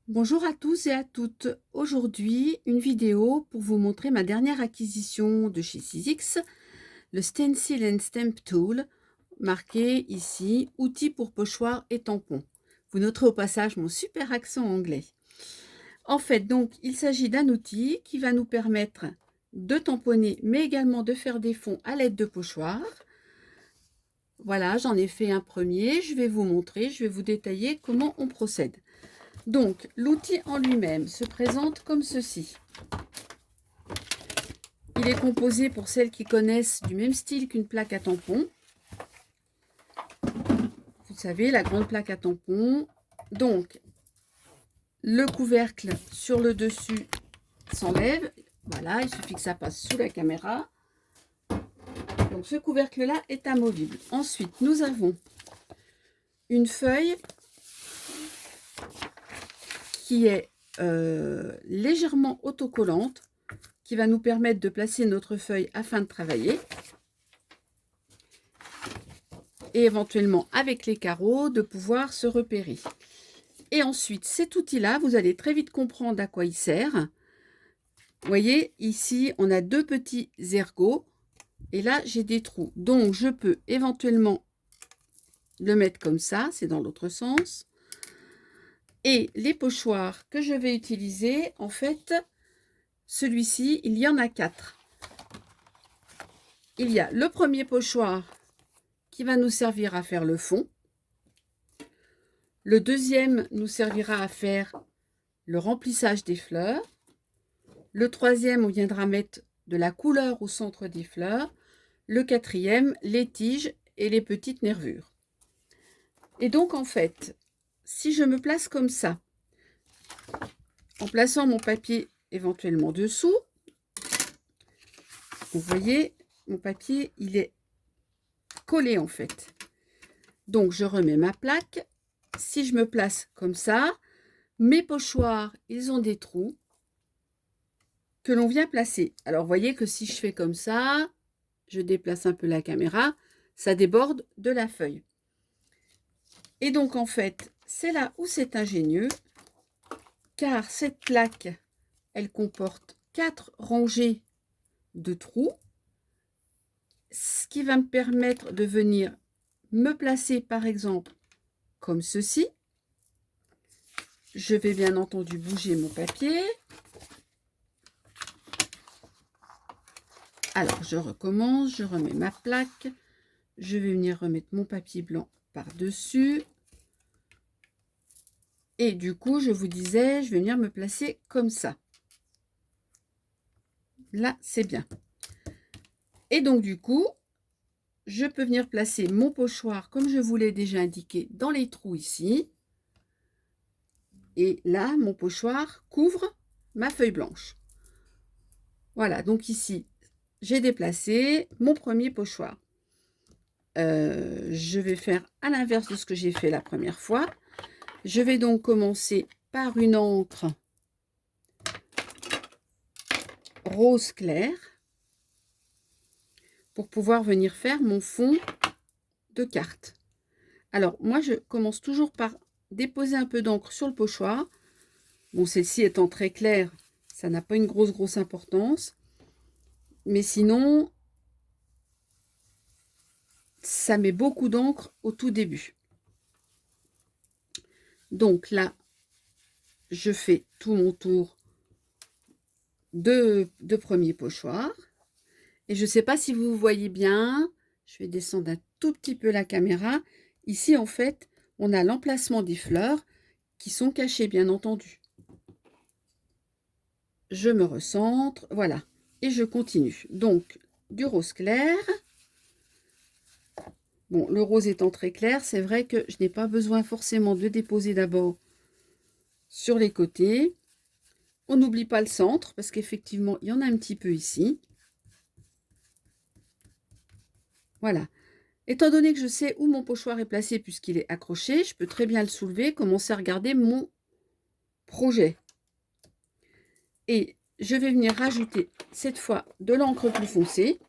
Bonjour à tous et à toutes. Aujourd'hui, une vidéo pour vous montrer ma dernière acquisition de chez Sizzix, le Stencil and Stamp Tool, marqué ici « Outils pour pochoirs et tampons ». Vous noterez au passage mon super accent anglais. En fait, donc, il s'agit d'un outil qui va nous permettre de tamponner, mais également de faire des fonds à l'aide de pochoirs. Voilà, j'en ai fait un premier. Je vais vous montrer, je vais vous détailler comment on procède. Donc, l'outil en lui-même se présente comme ceci. Il est composé, pour celles qui connaissent, du même style qu'une plaque à tampons. Vous savez, la grande plaque à tampons. Donc, le couvercle sur le dessus s'enlève. Voilà, il suffit que ça passe sous la caméra. Donc, ce couvercle-là est amovible. Ensuite, nous avons une feuille qui est légèrement autocollante, qui va nous permettre de placer notre feuille afin de travailler. Et éventuellement, avec les carreaux, de pouvoir se repérer. Et ensuite, cet outil-là, vous allez très vite comprendre à quoi il sert. Vous voyez, ici, on a deux petits ergots. Et là, j'ai des trous. Donc, je peux éventuellement le mettre comme ça. C'est dans l'autre sens. Et les pochoirs que je vais utiliser, en fait, celui-ci, il y en a 4. Il y a le premier pochoir qui va nous servir à faire le fond. Le deuxième nous servira à faire le remplissage des fleurs. Le troisième, on viendra mettre de la couleur au centre des fleurs. Le quatrième, les tiges et les petites nervures. Et donc, en fait, si je me place comme ça, en plaçant mon papier éventuellement dessous, vous voyez, mon papier, il est collé en fait. Donc, je remets ma plaque. Si je me place comme ça, mes pochoirs, ils ont des trous que l'on vient placer. Alors, vous voyez que si je fais comme ça, je déplace un peu la caméra, ça déborde de la feuille. Et donc, en fait, c'est là où c'est ingénieux, car cette plaque, elle comporte 4 rangées de trous, ce qui va me permettre de venir me placer, par exemple, comme ceci. Je vais bien entendu bouger mon papier. Alors, je recommence, je remets ma plaque. Je vais venir remettre mon papier blanc par-dessus. Et du coup, je vous disais, je vais venir me placer comme ça. Là, c'est bien. Et donc, du coup, je peux venir placer mon pochoir, comme je vous l'ai déjà indiqué, dans les trous ici. Et là, mon pochoir couvre ma feuille blanche. Voilà, donc ici, j'ai déplacé mon premier pochoir. Je vais faire à l'inverse de ce que j'ai fait la première fois. Je vais donc commencer par une encre rose clair pour pouvoir venir faire mon fond de carte. Alors, moi, je commence toujours par déposer un peu d'encre sur le pochoir. Bon, celle-ci étant très claire, ça n'a pas une grosse importance. Mais sinon, ça met beaucoup d'encre au tout début. Donc là, je fais tout mon tour de premier pochoir. Et je ne sais pas si vous voyez bien, je vais descendre un tout petit peu la caméra. Ici, en fait, on a l'emplacement des fleurs qui sont cachées, bien entendu. Je me recentre, voilà. Et je continue. Donc, du rose clair. Bon, le rose étant très clair, c'est vrai que je n'ai pas besoin forcément de déposer d'abord sur les côtés. On n'oublie pas le centre, parce qu'effectivement, il y en a un petit peu ici. Voilà. Étant donné que je sais où mon pochoir est placé puisqu'il est accroché, je peux très bien le soulever, commencer à regarder mon projet. Et je vais venir rajouter cette fois de l'encre plus foncée.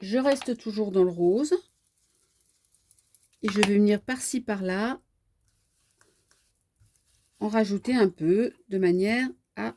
Je reste toujours dans le rose. Et je vais venir par-ci par-là en rajouter un peu de manière à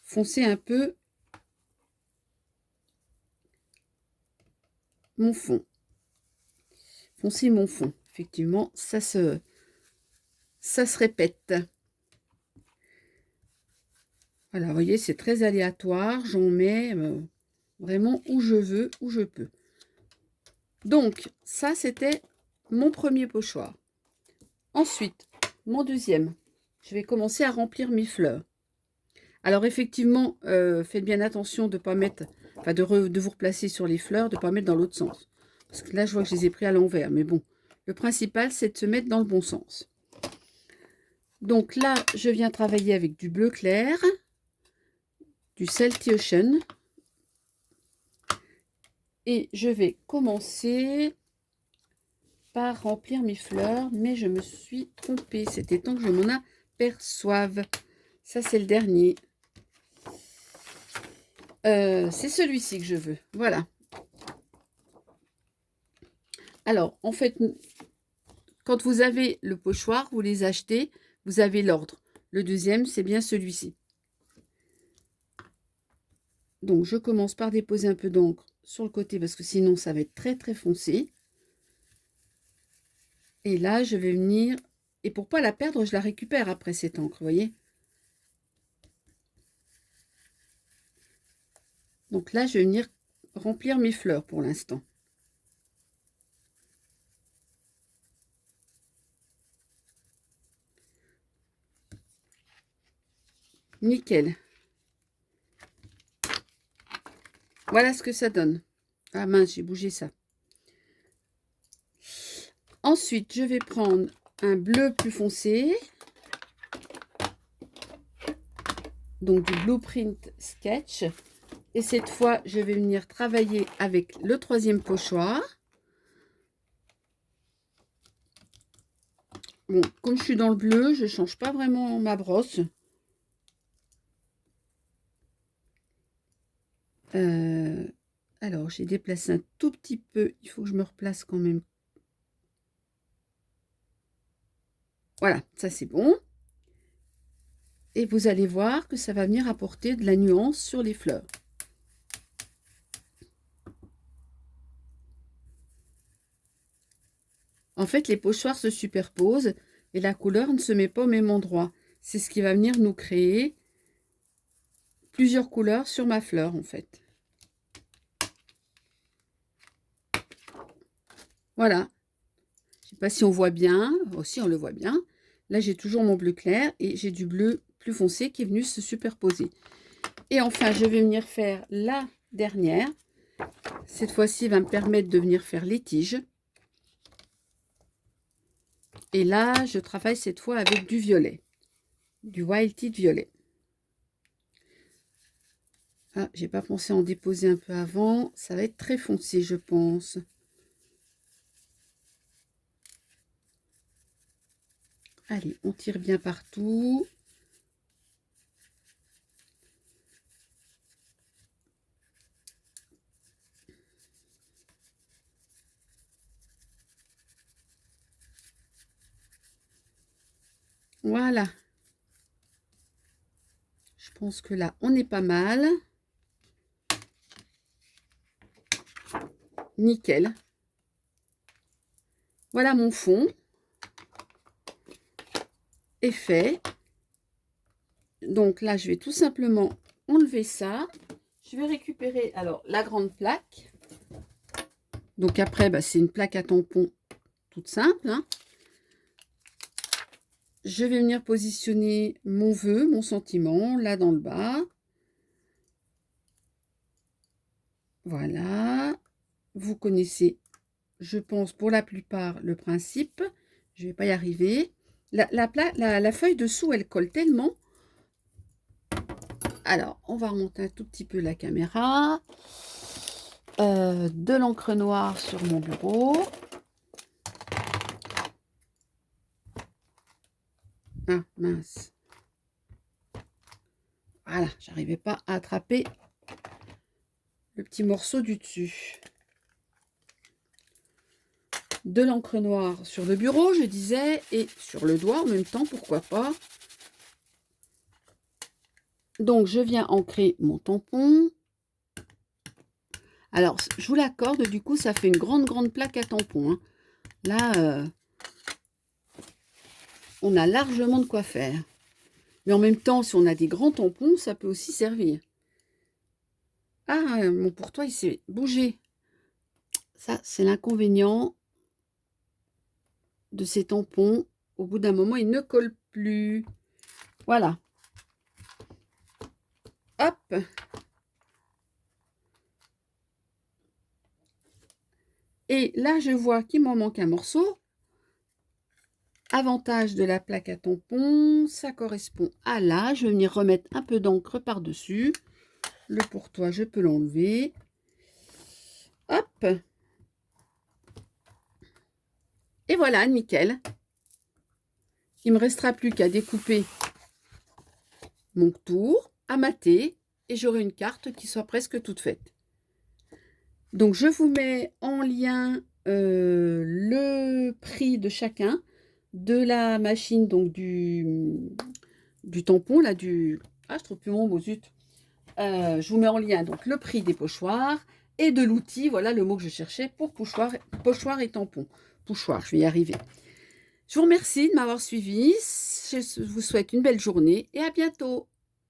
foncer un peu mon fond. Foncer mon fond. Effectivement, ça se répète. Voilà, vous voyez, c'est très aléatoire. J'en mets vraiment où je veux, où je peux. Donc, ça, c'était mon premier pochoir. Ensuite, mon deuxième. Je vais commencer à remplir mes fleurs. Alors, effectivement, faites bien attention de ne pas mettre, enfin, de vous replacer sur les fleurs, de ne pas mettre dans l'autre sens. Parce que là, je vois que je les ai pris à l'envers. Mais bon, le principal, c'est de se mettre dans le bon sens. Donc là, je viens travailler avec du bleu clair, du Salty Ocean. Et je vais commencer par remplir mes fleurs, mais je me suis trompée. C'était temps que je m'en aperçoive. Ça, c'est le dernier. C'est celui-ci que je veux. Voilà. Alors, en fait, quand vous avez le pochoir, vous les achetez, vous avez l'ordre. Le deuxième, c'est bien celui-ci. Donc, je commence par déposer un peu d'encre sur le côté parce que sinon, ça va être très, très foncé. Et là, je vais venir... Et pour pas la perdre, je la récupère après cette encre, vous voyez. Donc là, je vais venir remplir mes fleurs pour l'instant. Nickel. Voilà ce que ça donne. Ah mince, j'ai bougé ça. Ensuite, je vais prendre un bleu plus foncé. Donc du Blueprint Sketch. Et cette fois, je vais venir travailler avec le troisième pochoir. Bon, comme je suis dans le bleu, je ne change pas vraiment ma brosse. Alors, j'ai déplacé un tout petit peu. Il faut que je me replace quand même. Voilà, ça c'est bon. Et vous allez voir que ça va venir apporter de la nuance sur les fleurs. En fait, les pochoirs se superposent et la couleur ne se met pas au même endroit. C'est ce qui va venir nous créer plusieurs couleurs sur ma fleur, en fait. Voilà. Je ne sais pas si on voit bien. Aussi, on le voit bien. Là, j'ai toujours mon bleu clair et j'ai du bleu plus foncé qui est venu se superposer. Et enfin, je vais venir faire la dernière. Cette fois-ci, va me permettre de venir faire les tiges. Et là, je travaille cette fois avec du violet. Du Wild Tea violet. Ah, j'ai pas pensé à en déposer un peu avant. Ça va être très foncé, je pense. Allez, on tire bien partout. Voilà. Je pense que là, on est pas mal. Nickel. Voilà mon fond. Est fait. Donc là, je vais tout simplement enlever ça. Je vais récupérer alors la grande plaque. Donc après, bah, c'est une plaque à tampon toute simple. Hein. Je vais venir positionner mon vœu, mon sentiment, là dans le bas. Voilà. Vous connaissez, je pense, pour la plupart, le principe. Je ne vais pas y arriver. La feuille dessous, elle colle tellement. Alors, on va remonter un tout petit peu la caméra. De l'encre noire sur mon bureau. Ah, mince. Voilà, j'arrivais pas à attraper le petit morceau du dessus. De l'encre noire sur le bureau, je disais, et sur le doigt en même temps, pourquoi pas. Donc, je viens ancrer mon tampon. Alors, je vous l'accorde, du coup, ça fait une grande plaque à tampon, hein. Là, on a largement de quoi faire. Mais en même temps, si on a des grands tampons, ça peut aussi servir. Ah, mon pour toi, il s'est bougé. Ça, c'est l'inconvénient de ces tampons. Au bout d'un moment, ils ne collent plus. Voilà. Hop. Et là, je vois qu'il m'en manque un morceau. Avantage de la plaque à tampon, ça correspond à là. Je vais venir remettre un peu d'encre par-dessus. Le pour toi, je peux l'enlever. Hop. Et voilà, nickel. Il ne me restera plus qu'à découper mon tour, à mater, et j'aurai une carte qui soit presque toute faite. Donc, je vous mets en lien le prix de chacun, de la machine, donc du tampon, là, Ah, je trouve plus mon mot, zut. Je vous mets en lien donc le prix des pochoirs et de l'outil, voilà le mot que je cherchais pour pochoir et tampon. Pochoir, je vais y arriver. Je vous remercie de m'avoir suivi. Je vous souhaite une belle journée et à bientôt.